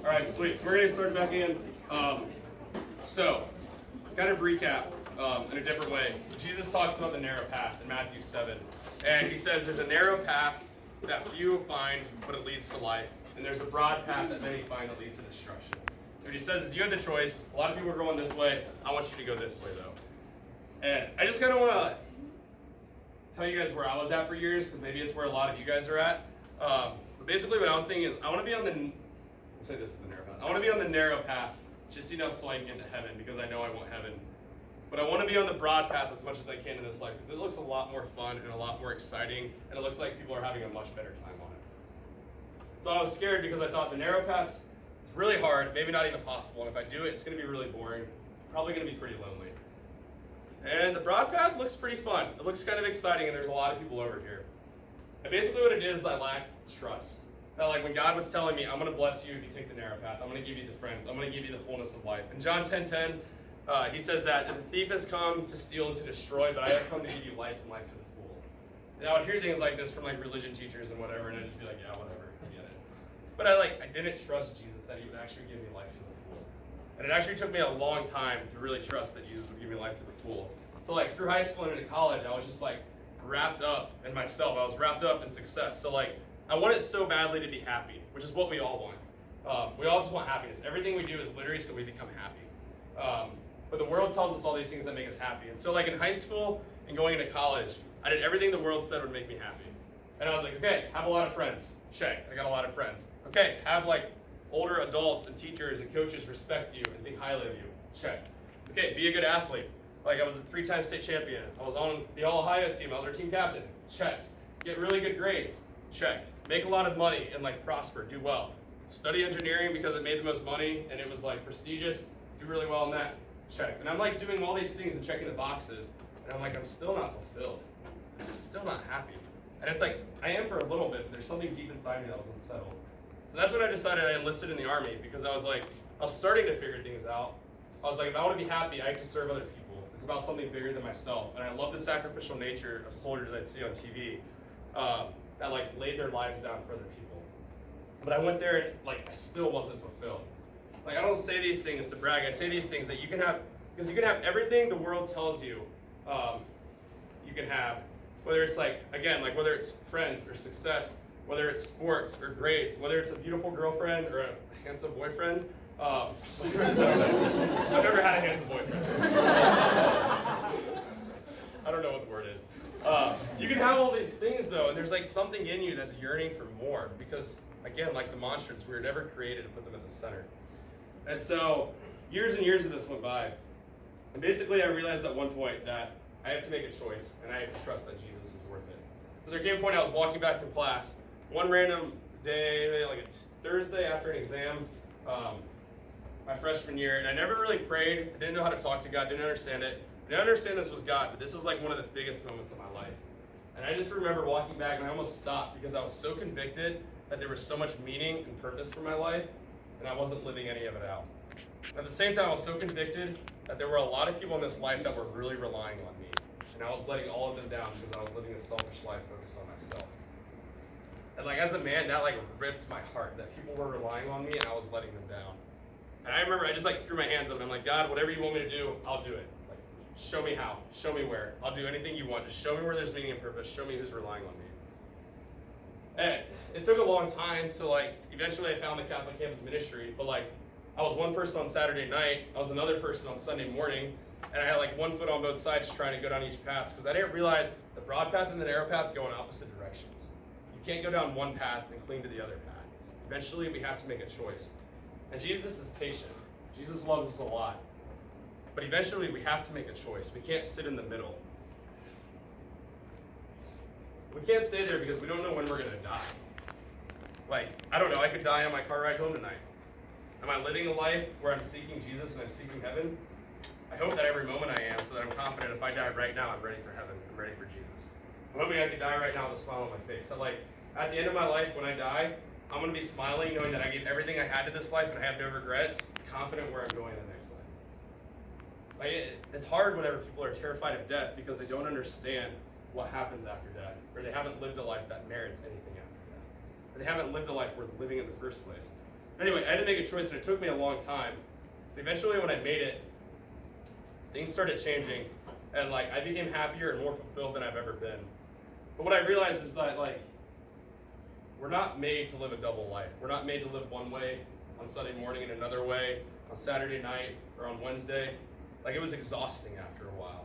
All right, sweet. So we're going to start back in. So, kind of recap in a different way. Jesus talks about the narrow path in Matthew 7. And he says there's a narrow path that few find, but it leads to life. And there's a broad path that many find that leads to destruction. What he says is you have the choice. A lot of people are going this way. I want you to go this way, though. And I just kind of want to tell you guys where I was at for years, because maybe it's where a lot of you guys are at. But basically what I was thinking is I want to be on the, I'll say this is the narrow path. I want to be on the narrow path just enough so I can get to heaven, because I know I want heaven. But I want to be on the broad path as much as I can in this life, because it looks a lot more fun and a lot more exciting, and it looks like people are having a much better time on it. So I was scared because I thought the narrow path's it's really hard, maybe not even possible, and if I do it, it's going to be really boring, probably going to be pretty lonely. And the broad path looks pretty fun. It looks kind of exciting, and there's a lot of people over here. And basically what it is I lack trust. That like when God was telling me, I'm going to bless you if you take the narrow path, I'm going to give you the friends, I'm going to give you the fullness of life. In John 10:10, he says that the thief has come to steal and to destroy, but I have come to give you life and life to the full. And I would hear things like this from like religion teachers and whatever, and I'd just be like, yeah, whatever, I get it. But I didn't trust Jesus that he would actually give me life to the full. And it actually took me a long time to really trust that Jesus would give me life to the full. So like through high school and into college, I was just like wrapped up in myself. I was wrapped up in success. So like I wanted so badly to be happy, which is what we all want. We all just want happiness. Everything we do is literally so we become happy. But the world tells us all these things that make us happy. And so like in high school and going into college, I did everything the world said would make me happy. And I was like, okay, have a lot of friends. Check, I got a lot of friends. Okay, have like older adults and teachers and coaches respect you and think highly of you. Check. Okay, be a good athlete. Like I was a 3-time state champion. I was on the All-Ohio team. I was their team captain. Check. Get really good grades. Check. Make a lot of money and like prosper, do well. Study engineering because it made the most money and it was like prestigious. Do really well in that. Check. And I'm like doing all these things and checking the boxes. And I'm like, I'm still not fulfilled. I'm still not happy. And it's like, I am for a little bit, but there's something deep inside me that was unsettled. So that's when I decided I enlisted in the Army, because I was like, I was starting to figure things out. I was like, if I want to be happy, I have to serve other people. It's about something bigger than myself. And I love the sacrificial nature of soldiers I'd see on TV that like laid their lives down for other people. But I went there and like I still wasn't fulfilled. Like I don't say these things to brag. I say these things that you can have, because you can have everything the world tells you you can have. Whether it's like, again, like whether it's friends or success, whether it's sports or grades, whether it's a beautiful girlfriend or a handsome boyfriend. I've never had a handsome boyfriend. I don't know what the word is. You can have all these things though, and there's like something in you that's yearning for more, because again, like the monsters, we were never created to put them at the center. And so years and years of this went by. And basically I realized at one point that I have to make a choice, and I have to trust that Jesus is worth it. So there came a point I was walking back from class, one random day, like a Thursday after an exam, my freshman year, and I never really prayed. I didn't know how to talk to God, didn't understand it. I didn't understand this was God, but this was like one of the biggest moments of my life. And I just remember walking back, and I almost stopped because I was so convicted that there was so much meaning and purpose for my life, and I wasn't living any of it out. And at the same time, I was so convicted that there were a lot of people in this life that were really relying on me. And I was letting all of them down because I was living a selfish life focused on myself. And like as a man, that like ripped my heart that people were relying on me and I was letting them down. And I remember I just like threw my hands up and I'm like, God, whatever you want me to do, I'll do it. Like, show me how, show me where. I'll do anything you want. Just show me where there's meaning and purpose. Show me who's relying on me. And it took a long time, so like eventually I found the Catholic campus ministry, but like I was one person on Saturday night, I was another person on Sunday morning, and I had like one foot on both sides trying to go down each path, because I didn't realize the broad path and the narrow path go in opposite directions. You can't go down one path and cling to the other path. Eventually we have to make a choice. And Jesus is patient. Jesus loves us a lot. But eventually we have to make a choice. We can't sit in the middle. We can't stay there because we don't know when we're going to die. Like, I don't know, I could die on my car ride home tonight. Am I living a life where I'm seeking Jesus and I'm seeking heaven? I hope that every moment I am, so that I'm confident if I die right now, I'm ready for heaven. I'm ready for Jesus. I'm hoping I could die right now with a smile on my face. So like, at the end of my life, when I die, I'm going to be smiling, knowing that I gave everything I had to this life and I have no regrets, confident where I'm going in the next life. Like, it's hard whenever people are terrified of death because they don't understand what happens after death, or they haven't lived a life that merits anything after death, or they haven't lived a life worth living in the first place. Anyway, I had to make a choice, and it took me a long time. Eventually, when I made it, things started changing, and like I became happier and more fulfilled than I've ever been. But what I realized is that like we're not made to live a double life. We're not made to live one way on Sunday morning and another way on Saturday night or on Wednesday. Like it was exhausting after a while.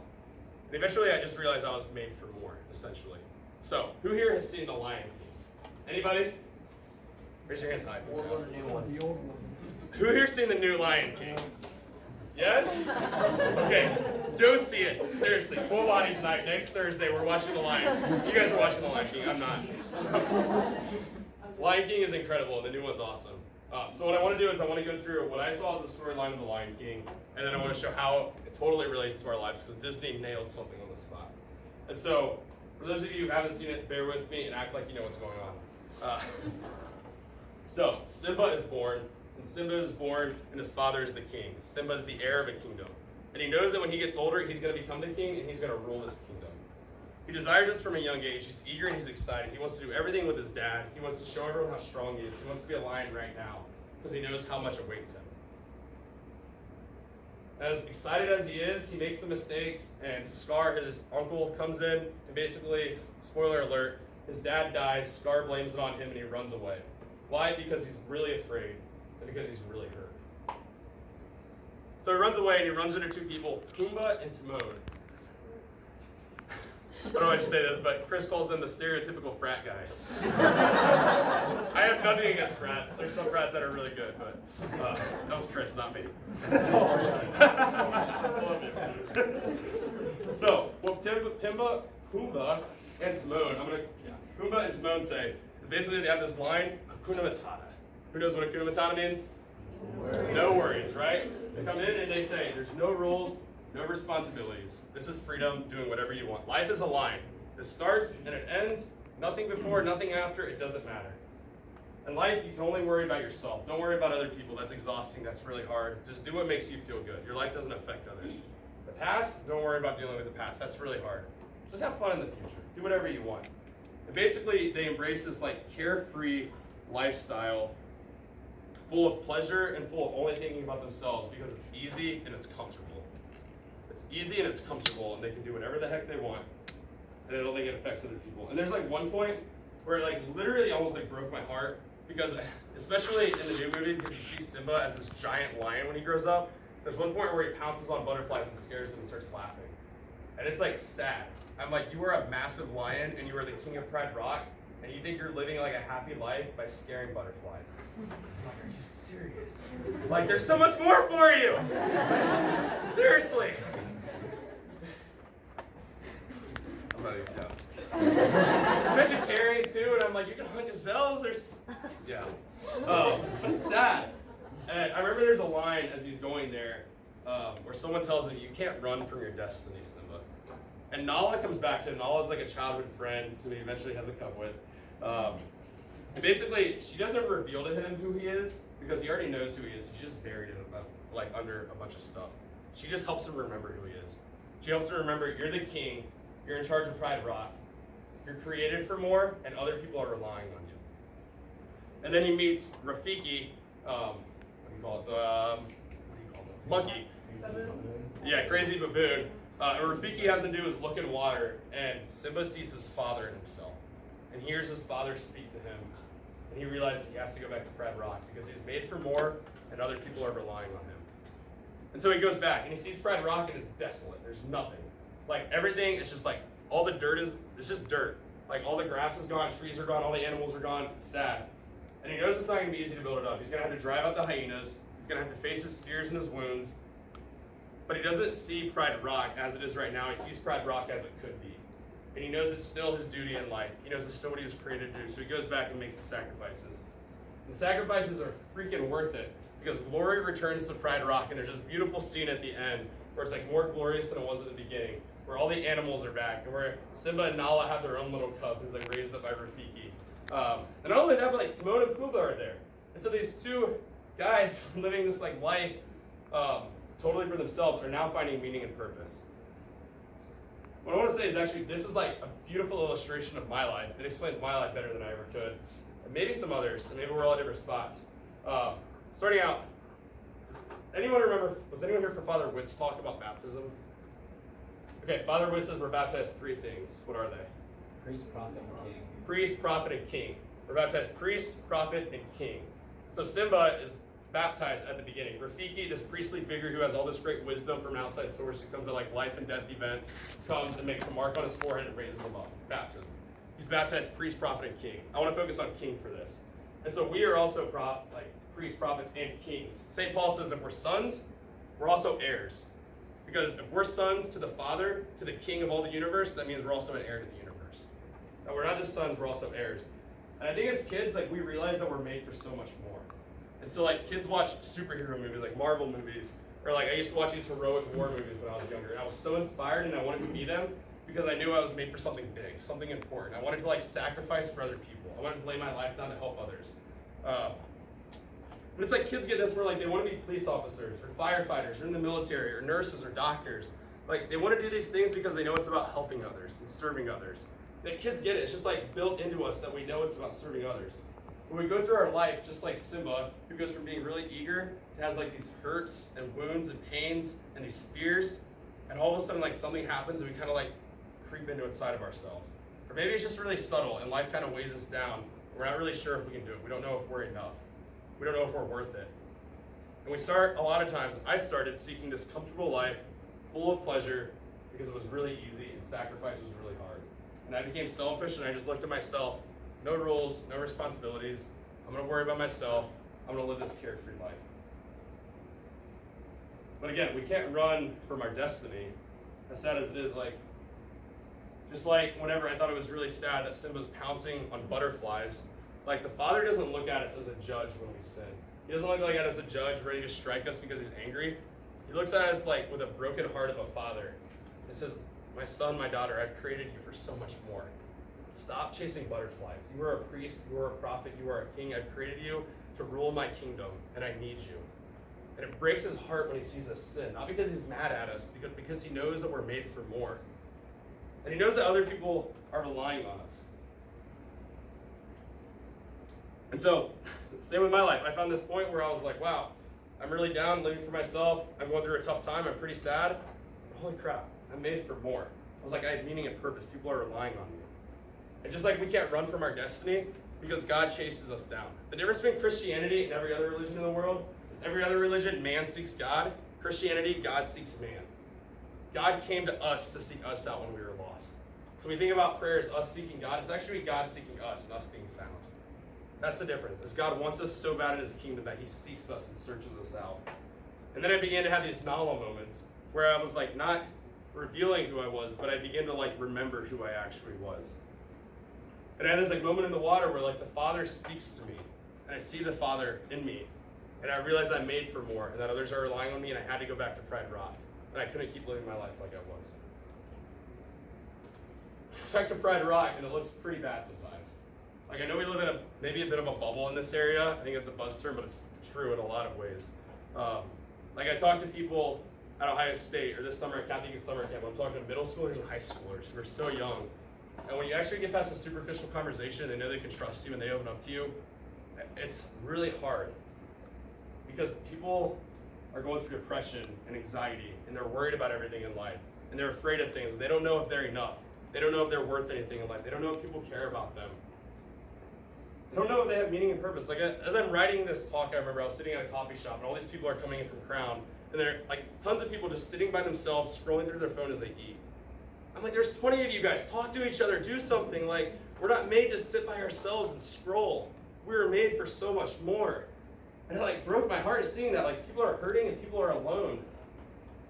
And eventually I just realized I was made for more, essentially. So, who here has seen The Lion King? Anybody? Raise your hands high. Old one or new one? The old one. Who here's seen the new Lion King? Yes? Okay, go see it. Seriously, full Vadis night next Thursday. We're watching The Lion. You guys are watching The Lion King. I'm not. Lion King is incredible, and the new one's awesome. So what I want to do is I want to go through what I saw as the storyline of The Lion King, and then I want to show how it totally relates to our lives, because Disney nailed something on the spot. And so, for those of you who haven't seen it, bear with me and act like you know what's going on. So, Simba is born, and Simba is born, and his father is the king. Simba is the heir of a kingdom. And he knows that when he gets older, he's going to become the king, and he's going to rule this kingdom. He desires this from a young age. He's eager and he's excited. He wants to do everything with his dad. He wants to show everyone how strong he is. He wants to be a lion right now, because he knows how much awaits him. As excited as he is, he makes some mistakes, and Scar, his uncle, comes in, and basically, spoiler alert, his dad dies, Scar blames it on him, and he runs away. Why? Because he's really afraid, and because he's really hurt. So he runs away, and he runs into two people, Pumbaa and Timon. I don't know why I should say this, but Chris calls them the stereotypical frat guys. I have nothing against frats. There's some frats that are really good, but that was Chris, not me. So, what Pumbaa and Timon, Pumbaa and Timon say is basically they have this line, Hakuna Matata. Who knows what Hakuna Matata means? No worries, right? They come in and they say, there's no rules, no responsibilities. This is freedom, doing whatever you want. Life is a line. It starts and it ends. Nothing before, nothing after. It doesn't matter. In life, you can only worry about yourself. Don't worry about other people. That's exhausting. That's really hard. Just do what makes you feel good. Your life doesn't affect others. The past, don't worry about dealing with the past. That's really hard. Just have fun in the future. Do whatever you want. And basically, they embrace this like carefree lifestyle full of pleasure and full of only thinking about themselves, because it's easy and it's comfortable. It's easy and it's comfortable, and they can do whatever the heck they want, and I don't think it affects other people. And there's like one point where it like literally almost like broke my heart, because especially in the new movie, because you see Simba as this giant lion when he grows up, there's one point where he pounces on butterflies and scares them and starts laughing. And it's like sad. I'm like, you are a massive lion and you are the king of Pride Rock, and you think you're living like a happy life by scaring butterflies. I'm like, are you serious? Like, there's so much more for you! Seriously! I'm not even down. It's vegetarian too, and I'm like, you can hunt gazelles? Yeah. But it's sad. And I remember there's a line as he's going there where someone tells him, you can't run from your destiny, Simba. And Nala comes back to him. Nala's like a childhood friend who he eventually has a cub with. And basically, she doesn't reveal to him who he is, because he already knows who he is. She just buried him like under a bunch of stuff. She just helps him remember who he is. She helps him remember, you're the king, you're in charge of Pride Rock, you're created for more, and other people are relying on you. And then he meets Rafiki, what do you call it? Monkey. Yeah, crazy baboon. And Rafiki has to do is look in water, and Simba sees his father in himself, and hears his father speak to him, and he realizes he has to go back to Pride Rock because he's made for more, and other people are relying on him. And so he goes back, and he sees Pride Rock, and it's desolate. There's nothing. Like, everything is just like, all the dirt it's just dirt. Like, all the grass is gone, trees are gone, all the animals are gone. It's sad. And he knows it's not going to be easy to build it up. He's going to have to drive out the hyenas. He's going to have to face his fears and his wounds. But he doesn't see Pride Rock as it is right now. He sees Pride Rock as it could be. And he knows it's still his duty in life. He knows it's still what he was created to do. So he goes back and makes the sacrifices. And the sacrifices are freaking worth it, because glory returns to Pride Rock, and there's this beautiful scene at the end where it's like more glorious than it was at the beginning, where all the animals are back, and where Simba and Nala have their own little cub who's like raised up by Rafiki. And not only that, but like Timon and Pumbaa are there. And so these two guys living this like life totally for themselves are now finding meaning and purpose. What I want to say is actually this is like a beautiful illustration of my life. It explains my life better than I ever could. And maybe some others, and maybe we're all at different spots. starting out, does anyone remember, was anyone here for Father Witt's talk about baptism? Okay, Father Witt says we're baptized 3 things. What are they? Priest, prophet, and king. Priest, prophet, and king. We're baptized priest, prophet, and king. So Simba is baptized at the beginning. Rafiki, this priestly figure who has all this great wisdom from an outside source, who comes at like life and death events, comes and makes a mark on his forehead and raises him up. It's baptism. He's baptized priest, prophet, and king. I want to focus on king for this. And so we are also priests, prophets, and kings. St. Paul says if we're sons, we're also heirs. Because if we're sons to the Father, to the King of all the universe, that means we're also an heir to the universe. Now we're not just sons, we're also heirs. And I think as kids, like we realize that we're made for so much more. And so like kids watch superhero movies, like Marvel movies, or like I used to watch these heroic war movies when I was younger. And I was so inspired and I wanted to be them because I knew I was made for something big, something important. I wanted to like sacrifice for other people. I wanted to lay my life down to help others. But it's like kids get this where like they want to be police officers or firefighters or in the military or nurses or doctors. Like they want to do these things because they know it's about helping others and serving others. That kids get it. It's just like built into us that we know it's about serving others. When we go through our life, just like Simba, who goes from being really eager to has like these hurts and wounds and pains and these fears, and all of a sudden like something happens and we kind of like creep into inside of ourselves. Or maybe it's just really subtle and life kind of weighs us down. We're not really sure if we can do it. We don't know if we're enough. We don't know if we're worth it. And we start, a lot of times, I started seeking this comfortable life full of pleasure because it was really easy and sacrifice was really hard. And I became selfish and I just looked at myself, no rules, no responsibilities. I'm gonna worry about myself. I'm gonna live this carefree life. But again, we can't run from our destiny, as sad as it is. Like, just like whenever I thought it was really sad that Simba's pouncing on butterflies, like the Father doesn't look at us as a judge when we sin. He doesn't look at us as a judge ready to strike us because he's angry. He looks at us like with a broken heart of a father and says, my son, my daughter, I've created you for so much more. Stop chasing butterflies. You are a priest, you are a prophet, you are a king. I've created you to rule my kingdom, and I need you. And it breaks his heart when he sees us sin, not because he's mad at us, because he knows that we're made for more. And he knows that other people are relying on us. And so, same with my life. I found this point where I was like, wow, I'm really down, living for myself. I'm going through a tough time. I'm pretty sad. But holy crap, I'm made for more. I was like, I have meaning and purpose. People are relying on me. And just like we can't run from our destiny because God chases us down. The difference between Christianity and every other religion in the world is every other religion, man seeks God. Christianity, God seeks man. God came to us to seek us out when we were lost. So when we think about prayer as us seeking God, it's actually God seeking us and us being found. That's the difference, is God wants us so bad in his kingdom that he seeks us and searches us out. And then I began to have these Nala moments where I was like not revealing who I was, but I began to like remember who I actually was. And I had this like moment in the water where like the Father speaks to me, and I see the Father in me, and I realize I'm made for more, and that others are relying on me, and I had to go back to Pride Rock, and I couldn't keep living my life like I was. Back to Pride Rock, and it looks pretty bad sometimes. Like I know we live in maybe a bit of a bubble in this area. I think it's a buzz term, but it's true in a lot of ways. Like I talk to people at Ohio State or this summer at Catholic Youth Summer Camp. I'm talking to middle schoolers and high schoolers who are so young. And when you actually get past a superficial conversation, they know they can trust you and they open up to you. It's really hard because people are going through depression and anxiety, and they're worried about everything in life, and they're afraid of things. They don't know if they're enough. They don't know if they're worth anything in life. They don't know if people care about them. They don't know if they have meaning and purpose. Like as I'm writing this talk, I remember I was sitting at a coffee shop, and all these people are coming in from Crown, and there are like tons of people just sitting by themselves, scrolling through their phone as they eat. I'm like, there's 20 of you guys. Talk to each other. Do something. Like, we're not made to sit by ourselves and scroll. We were made for so much more. And it like broke my heart seeing that. Like, people are hurting and people are alone.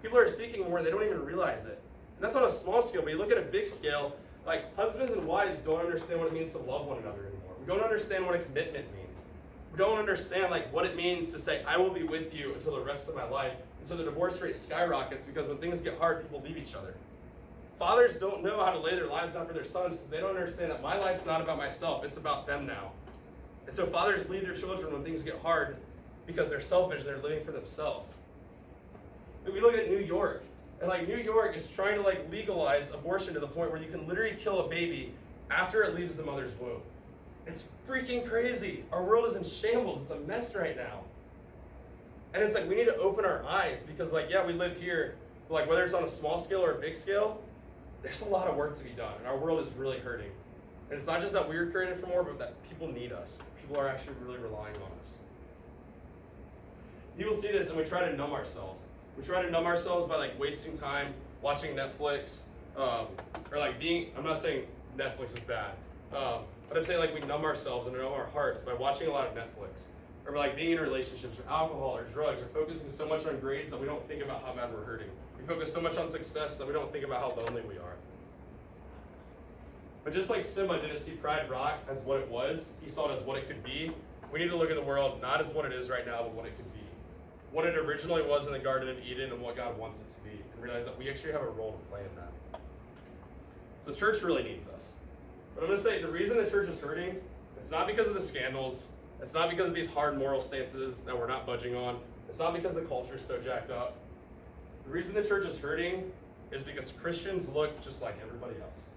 People are seeking more and they don't even realize it. And that's on a small scale, but you look at a big scale, like husbands and wives don't understand what it means to love one another anymore. We don't understand what a commitment means. We don't understand like what it means to say, I will be with you until the rest of my life. And so the divorce rate skyrockets because when things get hard, people leave each other. Fathers don't know how to lay their lives down for their sons because they don't understand that my life's not about myself, it's about them now. And so fathers leave their children when things get hard because they're selfish and they're living for themselves. We look at New York, and like New York is trying to like legalize abortion to the point where you can literally kill a baby after it leaves the mother's womb. It's freaking crazy. Our world is in shambles. It's a mess right now. And it's like we need to open our eyes because like, yeah, we live here, but like whether it's on a small scale or a big scale, there's a lot of work to be done, and our world is really hurting. And it's not just that we're created for more, but that people need us. People are actually really relying on us. People see this and we try to numb ourselves. We try to numb ourselves by like wasting time watching Netflix, or like I'm not saying Netflix is bad, but I'm saying like we numb ourselves and numb our hearts by watching a lot of Netflix, or like being in relationships or alcohol or drugs, or focusing so much on grades that we don't think about how bad we're hurting. We focus so much on success that we don't think about how lonely we are. But just like Simba didn't see Pride Rock as what it was, he saw it as what it could be. We need to look at the world not as what it is right now, but what it could be. What it originally was in the Garden of Eden and what God wants it to be. And realize that we actually have a role to play in that. So church really needs us. But I'm going to say the reason the church is hurting, it's not because of the scandals. It's not because of these hard moral stances that we're not budging on. It's not because the culture is so jacked up. The reason the church is hurting is because Christians look just like everybody else.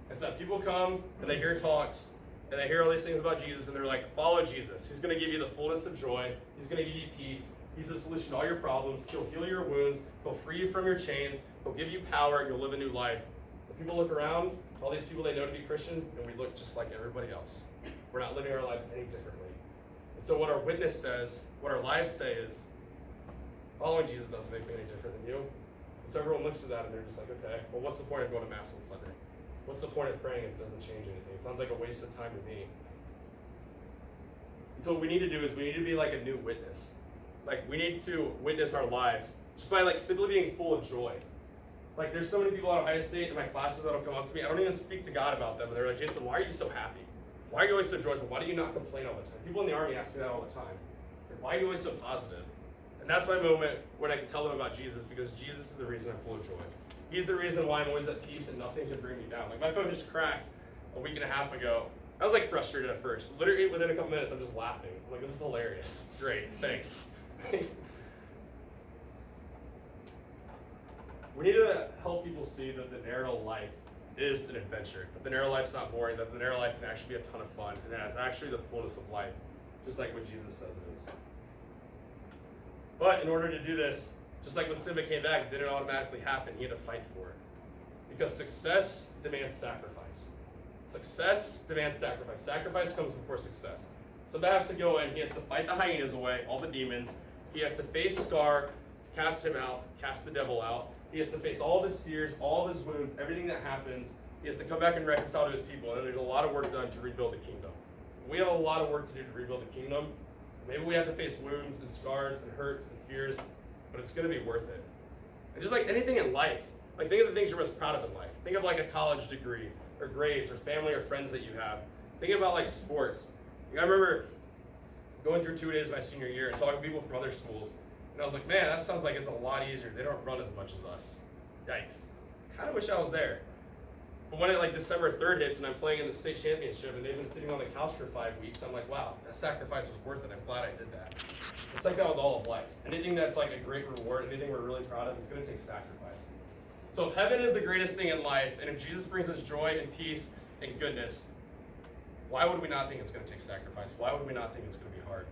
It's that people come and they hear talks and they hear all these things about Jesus and they're like, follow Jesus. He's going to give you the fullness of joy. He's going to give you peace. He's the solution to all your problems. He'll heal your wounds. He'll free you from your chains. He'll give you power and you'll live a new life. But people look around, all these people they know to be Christians, and we look just like everybody else. We're not living our lives any differently. And so what our witness says, what our lives say is, following Jesus doesn't make me any different than you. And so everyone looks at that and they're just like, okay, well, what's the point of going to Mass on Sunday? What's the point of praying if it doesn't change anything? It sounds like a waste of time to me. And so what we need to do is we need to be like a new witness. Like we need to witness our lives just by like simply being full of joy. Like there's so many people out of Ohio State in my classes that'll come up to me. I don't even speak to God about them. And they're like, Jason, why are you so happy? Why are you always so joyful? Why do you not complain all the time? People in the Army ask me that all the time. Like, why are you always so positive? And that's my moment when I can tell them about Jesus, because Jesus is the reason I'm full of joy. He's the reason why I'm always at peace and nothing can bring me down. Like my phone just cracked a week and a half ago. I was like frustrated at first. Literally within a couple minutes, I'm just laughing. I'm like, this is hilarious. Great, thanks. We need to help people see that the narrow life is an adventure. That the narrow life's not boring. That the narrow life can actually be a ton of fun. And that it's actually the fullness of life. Just like what Jesus says it is. But in order to do this, just like when Simba came back, it didn't automatically happen. He had to fight for it. Because success demands sacrifice. Success demands sacrifice. Sacrifice comes before success. Simba has to go in. He has to fight the hyenas away, all the demons. He has to face Scar, cast him out, cast the devil out. He has to face all of his fears, all of his wounds, everything that happens. He has to come back and reconcile to his people. And there's a lot of work done to rebuild the kingdom. We have a lot of work to do to rebuild the kingdom. Maybe we have to face wounds and scars and hurts and fears, but it's going to be worth it. And just like anything in life, like think of the things you're most proud of in life. Think of like a college degree or grades or family or friends that you have. Think about like sports. Like, I remember going through 2 days of my senior year and talking to people from other schools. And I was like, man, that sounds like it's a lot easier. They don't run as much as us. Yikes. Kind of wish I was there. But when it like December 3rd hits and I'm playing in the state championship and they've been sitting on the couch for 5 weeks, I'm like, wow, that sacrifice was worth it. I'm glad I did that. It's like that with all of life. Anything that's like a great reward, anything we're really proud of, is going to take sacrifice. So if heaven is the greatest thing in life, and if Jesus brings us joy and peace and goodness, why would we not think it's going to take sacrifice? Why would we not think it's going to be hard?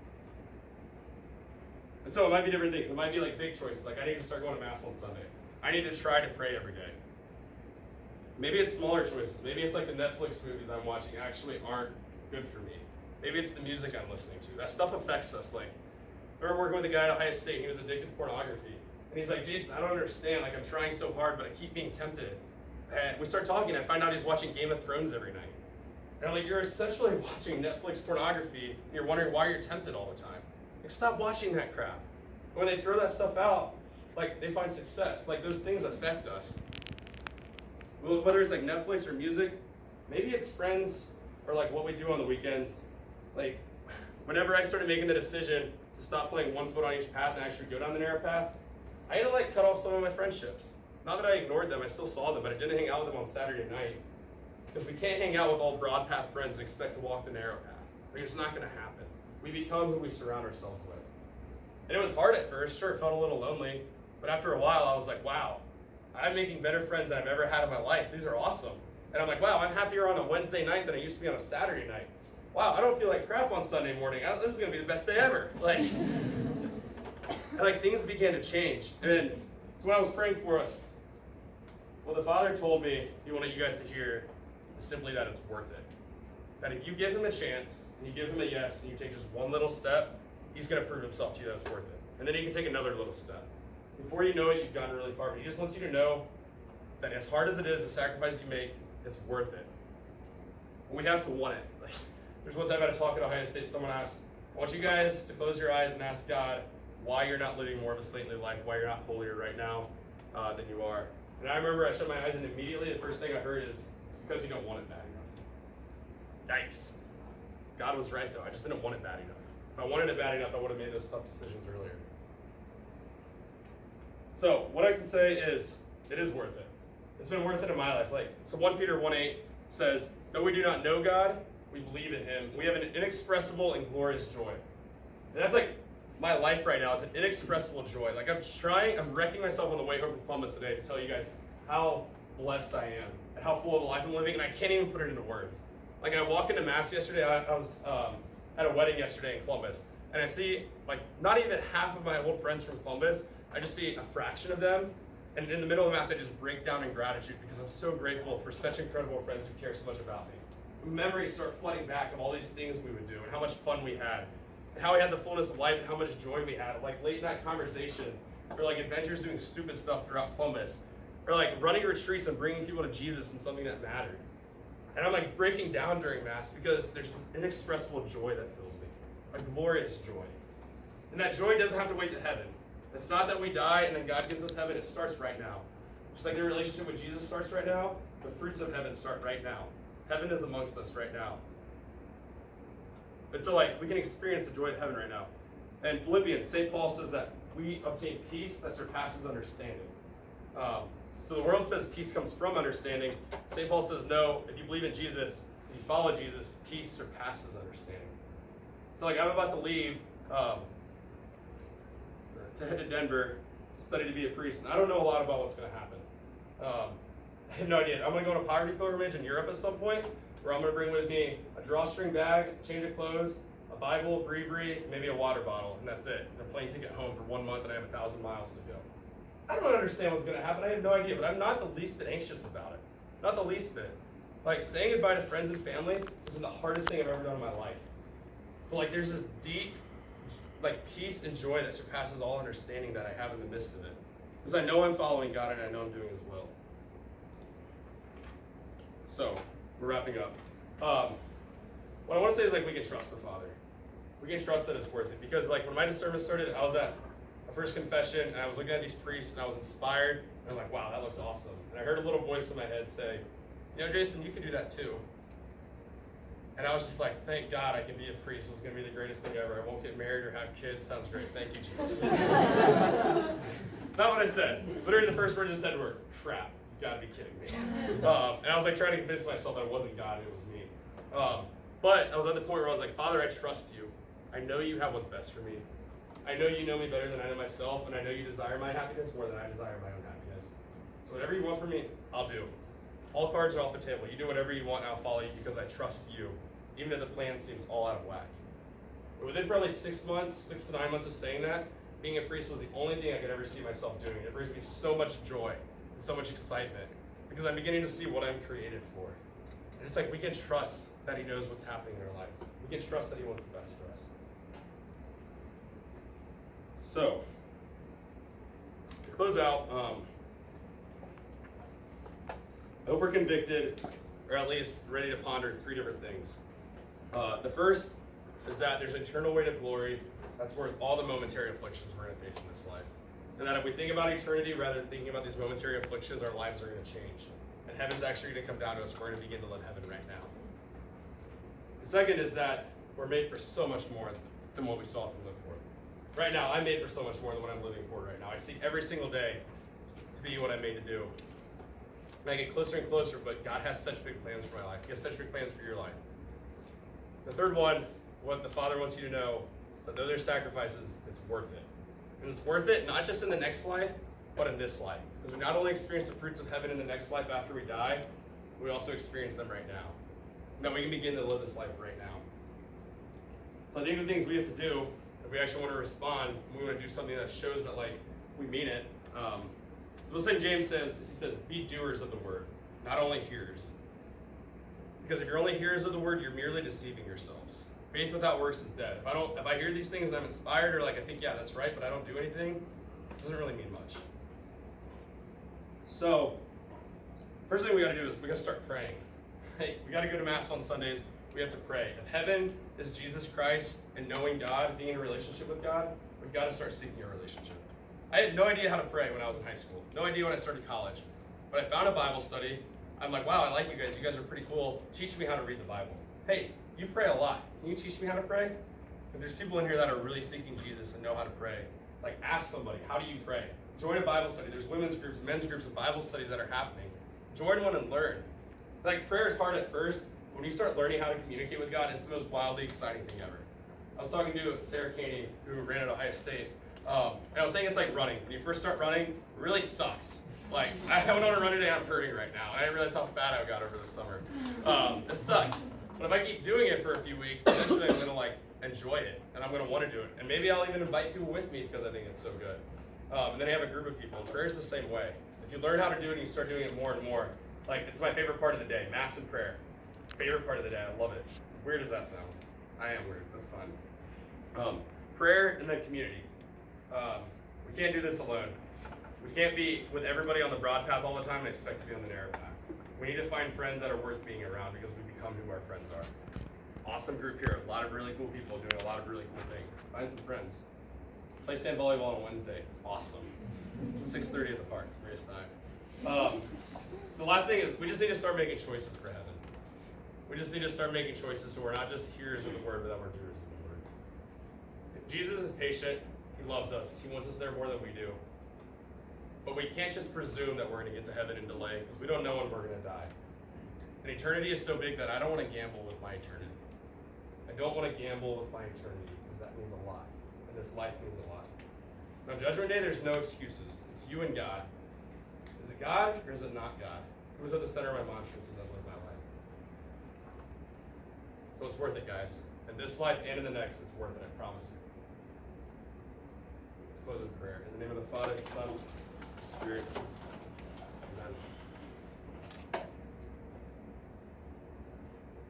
And so it might be different things. It might be like big choices. Like I need to start going to Mass on Sunday. I need to try to pray every day. Maybe it's smaller choices. Maybe it's like the Netflix movies I'm watching actually aren't good for me. Maybe it's the music I'm listening to. That stuff affects us. Like, I remember working with a guy at Ohio State. He was addicted to pornography. And he's like, Jason, I don't understand. Like, I'm trying so hard, but I keep being tempted. And we start talking. I find out he's watching Game of Thrones every night. And I'm like, you're essentially watching Netflix pornography, and you're wondering why you're tempted all the time. Like, stop watching that crap. When they throw that stuff out, like, they find success. Like, those things affect us. Whether it's like Netflix or music, maybe it's friends or like what we do on the weekends. Like, whenever I started making the decision to stop playing one foot on each path and actually go down the narrow path, I had to like cut off some of my friendships. Not that I ignored them, I still saw them, but I didn't hang out with them on Saturday night. Because we can't hang out with all broad path friends and expect to walk the narrow path. Like, it's not going to happen. We become who we surround ourselves with. And it was hard at first. Sure, it felt a little lonely. But after a while, I was like, wow, I'm making better friends than I've ever had in my life. These are awesome. And I'm like, wow, I'm happier on a Wednesday night than I used to be on a Saturday night. Wow, I don't feel like crap on Sunday morning. This is going to be the best day ever. Like, And like things began to change. And so when I was praying for us, what the Father told me he wanted you guys to hear is simply that it's worth it. That if you give him a chance, and you give him a yes, and you take just one little step, he's going to prove himself to you that it's worth it. And then he can take another little step. Before you know it, you've gotten really far. But he just wants you to know that as hard as it is, the sacrifice you make, it's worth it. And we have to want it. Like, there's one time at a talk at Ohio State, someone asked, I want you guys to close your eyes and ask God why you're not living more of a saintly life, why you're not holier right now than you are. And I remember I shut my eyes and immediately the first thing I heard is, it's because you don't want it bad enough. Yikes. God was right though, I just didn't want it bad enough. If I wanted it bad enough, I would have made those tough decisions earlier. So what I can say is, it is worth it. It's been worth it in my life. So 1 Peter 1:8 says, though we do not know God, we believe in him. We have an inexpressible and glorious joy. And that's like my life right now. It's an inexpressible joy. Like I'm wrecking myself on the way home from Columbus today to tell you guys how blessed I am and how full of a life I'm living, and I can't even put it into words. Like I walked into Mass yesterday, I was at a wedding yesterday in Columbus, and I see like not even half of my old friends from Columbus. I just see a fraction of them, and in the middle of the Mass I just break down in gratitude because I'm so grateful for such incredible friends who care so much about me. Memories start flooding back of all these things we would do and how much fun we had and how we had the fullness of life and how much joy we had, like late night conversations or like adventures doing stupid stuff throughout Columbus or like running retreats and bringing people to Jesus in something that mattered. And I'm like breaking down during Mass because there's this inexpressible joy that fills me, a glorious joy. And that joy doesn't have to wait to heaven. It's not that we die and then God gives us heaven, it starts right now. Just like the relationship with Jesus starts right now, the fruits of heaven start right now. Heaven is amongst us right now. And so like we can experience the joy of heaven right now. And Philippians, St. Paul says that we obtain peace that surpasses understanding. So the world says peace comes from understanding. St. Paul says no, if you believe in Jesus, if you follow Jesus, peace surpasses understanding. So like I'm about to leave to head to Denver, study to be a priest, and I don't know a lot about what's going to happen. I have no idea. I'm going to go on a poverty pilgrimage in Europe at some point, where I'm going to bring with me a drawstring bag, change of clothes, a Bible, a breviary, maybe a water bottle, and that's it. And a plane ticket home for 1 month, and I have 1,000 miles to go. I don't understand what's going to happen. I have no idea, but I'm not the least bit anxious about it. Not the least bit. Like, saying goodbye to friends and family has been the hardest thing I've ever done in my life. But like, there's this deep, like, peace and joy that surpasses all understanding that I have in the midst of it. Because I know I'm following God and I know I'm doing His will. So, we're wrapping up. What I want to say is, like, we can trust the Father. We can trust that it's worth it. Because, like, when my discernment started, I was at a first confession, and I was looking at these priests, and I was inspired, and I'm like, wow, that looks awesome. And I heard a little voice in my head say, you know, Jason, you can do that too. And I was just like, thank God I can be a priest. This is going to be the greatest thing ever. I won't get married or have kids. Sounds great. Thank you, Jesus. Not what I said. Literally the first words I said were, crap. You got to be kidding me. And I was like trying to convince myself that it wasn't God, it was me. But I was at the point where I was like, Father, I trust you. I know you have what's best for me. I know you know me better than I know myself, and I know you desire my happiness more than I desire my own happiness. So whatever you want from me, I'll do. All cards are off the table. You do whatever you want, and I'll follow you because I trust you, even if the plan seems all out of whack. But within probably 6 months, 6 to 9 months of saying that, being a priest was the only thing I could ever see myself doing. It brings me so much joy and so much excitement because I'm beginning to see what I'm created for. And it's like we can trust that He knows what's happening in our lives. We can trust that He wants the best for us. So, to close out, I hope we're convicted, or at least ready to ponder 3 different things. The first is that there's an eternal way to glory that's worth all the momentary afflictions we're going to face in this life. And that if we think about eternity rather than thinking about these momentary afflictions, our lives are going to change. And heaven's actually going to come down to us. We're going to begin to live heaven right now. The second is that we're made for so much more than what we saw to live for. Right now, I'm made for so much more than what I'm living for right now. I seek every single day to be what I'm made to do. And I get closer and closer, but God has such big plans for my life. He has such big plans for your life. The third one, what the Father wants you to know, is that though there's sacrifices, it's worth it. And it's worth it not just in the next life, but in this life. Because we not only experience the fruits of heaven in the next life after we die, we also experience them right now. Now we can begin to live this life right now. So I think the things we have to do, if we actually want to respond, we want to do something that shows that like we mean it. This thing James says, he says, be doers of the word, not only hearers. Because if you're only hearers of the word, you're merely deceiving yourselves. Faith without works is dead. If I hear these things and I'm inspired, or like I think, yeah, that's right, but I don't do anything, it doesn't really mean much. So, first thing we got to do is we got to start praying. Hey, we got to go to Mass on Sundays. We have to pray. If heaven is Jesus Christ and knowing God, being in a relationship with God, we've got to start seeking a relationship. I had no idea how to pray when I was in high school. No idea when I started college. But I found a Bible study. I'm like, wow, I like you guys. You guys are pretty cool. Teach me how to read the Bible. Hey, you pray a lot. Can you teach me how to pray? If there's people in here that are really seeking Jesus and know how to pray, like ask somebody, how do you pray? Join a Bible study. There's women's groups, men's groups of Bible studies that are happening. Join one and learn. Like prayer is hard at first. When you start learning how to communicate with God, it's the most wildly exciting thing ever. I was talking to Sarah Caney, who ran at Ohio State, and I was saying it's like running. When you first start running, it really sucks. Like, I went on a run today, I'm hurting right now. I didn't realize how fat I got over the summer. It sucked. But if I keep doing it for a few weeks, eventually I'm gonna like enjoy it, and I'm gonna want to do it. And maybe I'll even invite people with me because I think it's so good. And then I have a group of people. And prayer is the same way. If you learn how to do it and you start doing it more and more, like it's my favorite part of the day, Mass and prayer. Favorite part of the day, I love it. As weird as that sounds. I am weird, that's fun. Prayer and then community. We can't do this alone. We can't be with everybody on the broad path all the time and expect to be on the narrow path. We need to find friends that are worth being around because we become who our friends are. Awesome group here, a lot of really cool people doing a lot of really cool things. Find some friends. Play sand volleyball on Wednesday, it's awesome. 6:30 at the park, greatest time. The last thing is we just need to start making choices for heaven. We just need to start making choices so we're not just hearers of the word, but that we're doers of the word. Jesus is patient, he loves us, he wants us there more than we do. But we can't just presume that we're going to get to heaven in delay because we don't know when we're going to die. And eternity is so big that I don't want to gamble with my eternity. I don't want to gamble with my eternity because that means a lot. And this life means a lot. On Judgment Day, there's no excuses. It's you and God. Is it God or is it not God? Who was at the center of my mantra since I've lived my life? So it's worth it, guys. In this life and in the next, it's worth it, I promise you. Let's close in prayer. In the name of the Father, Son, Spirit. Amen.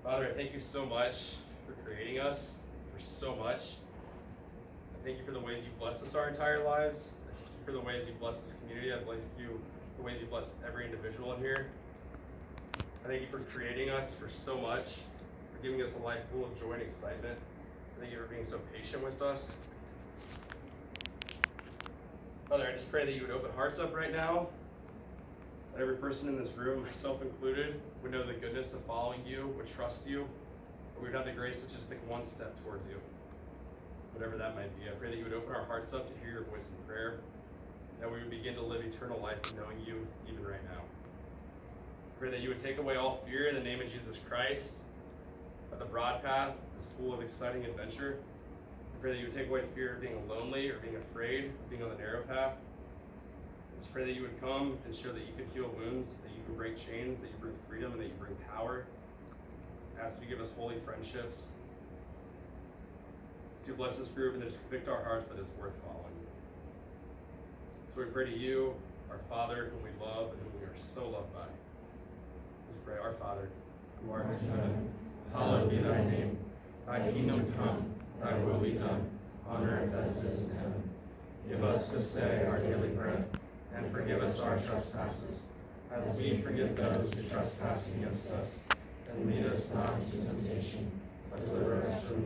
Father, I thank you so much for creating us, for so much. I thank you for the ways you bless us our entire lives. I thank you for the ways you bless this community. I thank you for the ways you bless every individual in here. I thank you for creating us for so much, for giving us a life full of joy and excitement. I thank you for being so patient with us. Father, I just pray that you would open hearts up right now, that every person in this room, myself included, would know the goodness of following you, would trust you, or we would have the grace to just take one step towards you, whatever that might be. I pray that you would open our hearts up to hear your voice in prayer, that we would begin to live eternal life in knowing you even right now. I pray that you would take away all fear in the name of Jesus Christ, that the broad path is full of exciting adventure. I pray that you would take away fear of being lonely or being afraid of being on the narrow path. I just pray that you would come and show that you can heal wounds, that you can break chains, that you bring freedom, and that you bring power. I ask you to give us holy friendships. So you bless this group and then just convict our hearts that it's worth following you. So we pray to you, our Father, whom we love and whom we are so loved by. Let's pray, our Father, who art in heaven, hallowed be thy name. Thy kingdom come, thy will be done, on earth as it is in heaven. Give us this day our daily bread, and forgive us our trespasses, as we forgive those who trespass against us. And lead us not into temptation, but deliver us from